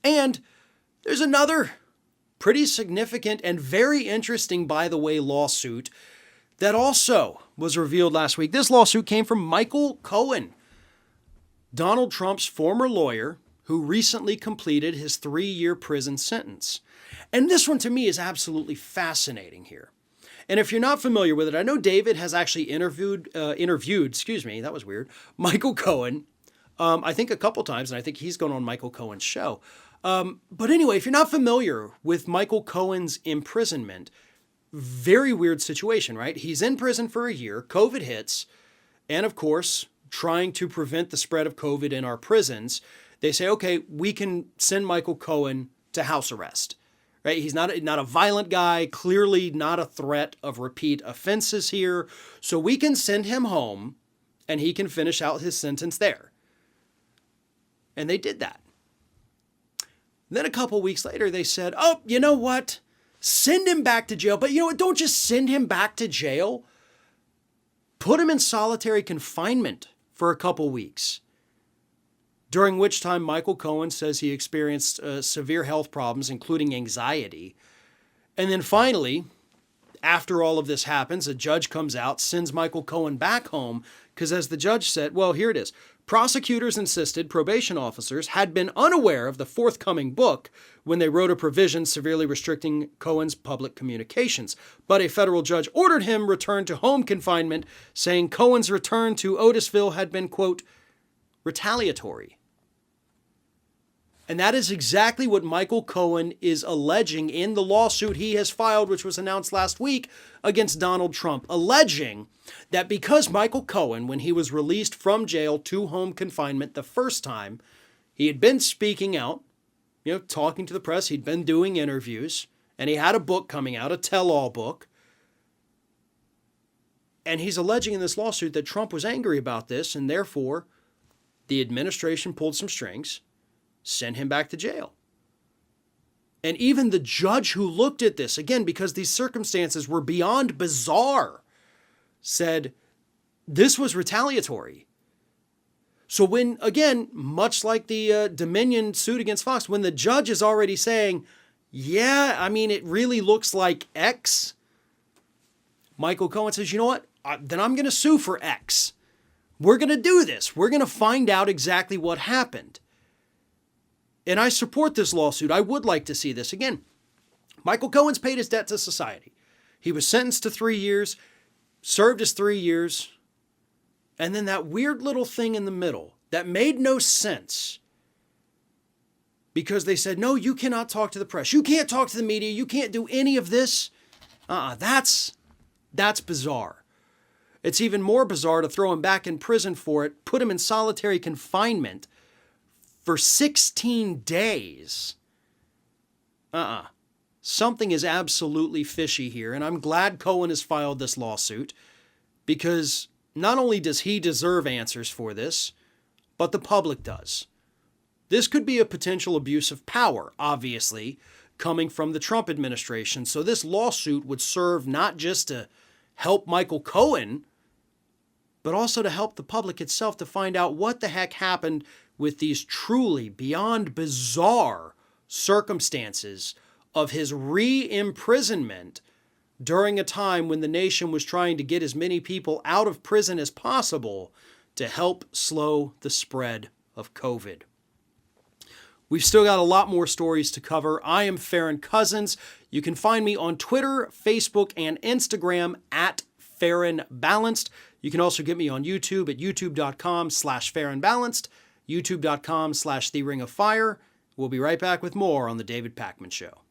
And there's another pretty significant and very interesting, by the way, lawsuit that also was revealed last week. This lawsuit came from Michael Cohen, Donald Trump's former lawyer, who recently completed his 3-year prison sentence. And this one to me is absolutely fascinating here. And if you're not familiar with it, I know David has actually interviewed, that was weird, Michael Cohen, I think a couple times, and I think he's gone on Michael Cohen's show. But anyway, if you're not familiar with Michael Cohen's imprisonment, very weird situation, right? He's in prison for a year, COVID hits, and of course, trying to prevent the spread of COVID in our prisons, they say, okay, we can send Michael Cohen to house arrest, right? He's not a violent guy, clearly not a threat of repeat offenses here, so we can send him home and he can finish out his sentence there. And they did that. Then a couple weeks later, they said, oh, you know what? Send him back to jail. But you know what? Don't just send him back to jail. Put him in solitary confinement for a couple weeks. During which time Michael Cohen says he experienced severe health problems, including anxiety. And then finally, after all of this happens, a judge comes out, sends Michael Cohen back home, because as the judge said, well, here it is. Prosecutors insisted probation officers had been unaware of the forthcoming book when they wrote a provision severely restricting Cohen's public communications. But a federal judge ordered him returned to home confinement, saying Cohen's return to Otisville had been, quote, retaliatory. And that is exactly what Michael Cohen is alleging in the lawsuit he has filed, which was announced last week, against Donald Trump, alleging that because Michael Cohen, when he was released from jail to home confinement the first time, he had been speaking out, talking to the press, he'd been doing interviews, and he had a book coming out, a tell-all book. And he's alleging in this lawsuit that Trump was angry about this, and therefore the administration pulled some strings, sent him back to jail. And even the judge who looked at this, again, because these circumstances were beyond bizarre, said this was retaliatory. So when, again, much like the Dominion suit against Fox, when the judge is already saying, yeah, I mean, it really looks like X, Michael Cohen says, you know what? Then I'm going to sue for X. We're going to do this. We're going to find out exactly what happened. And I support this lawsuit. I would like to see this. Again, Michael Cohen's paid his debt to society. He was sentenced to 3 years, served his 3 years, and then that weird little thing in the middle that made no sense because they said, no, you cannot talk to the press. You can't talk to the media. You can't do any of this. That's bizarre. It's even more bizarre to throw him back in prison for it, put him in solitary confinement for 16 days. Something is absolutely fishy here, and I'm glad Cohen has filed this lawsuit because not only does he deserve answers for this, but the public does. This could be a potential abuse of power, obviously, coming from the Trump administration. So this lawsuit would serve not just to help Michael Cohen, but also to help the public itself to find out what the heck happened with these truly beyond bizarre circumstances of his re-imprisonment during a time when the nation was trying to get as many people out of prison as possible to help slow the spread of COVID. We've still got a lot more stories to cover. I am Farron Cousins. You can find me on Twitter, Facebook, and Instagram at Farron Balanced. You can also get me on YouTube at youtube.com/Farron Balanced, youtube.com/The Ring of Fire. We'll be right back with more on The David Pakman Show.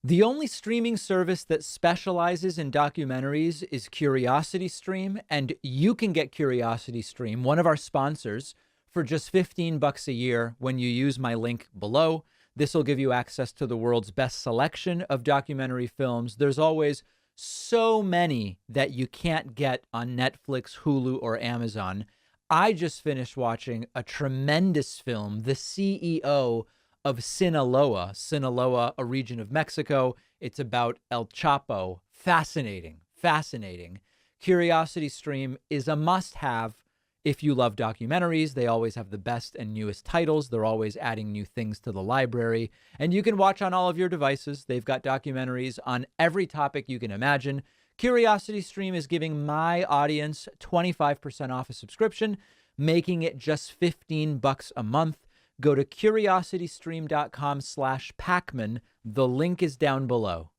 The only streaming service that specializes in documentaries is CuriosityStream, and you can get CuriosityStream, one of our sponsors, for just $15 a year when you use my link below. This will give you access to the world's best selection of documentary films. There's always so many that you can't get on Netflix, Hulu, or Amazon. I just finished watching a tremendous film, The CEO of Sinaloa, a region of Mexico. It's about El Chapo. Fascinating. CuriosityStream is a must-have If you love documentaries, they always have the best and newest titles. They're always adding new things to the library. And you can watch on all of your devices. They've got documentaries on every topic you can imagine. CuriosityStream is giving my audience 25% off a subscription, making it just $15 a month. Go to curiositystream.com/Pakman. The link is down below.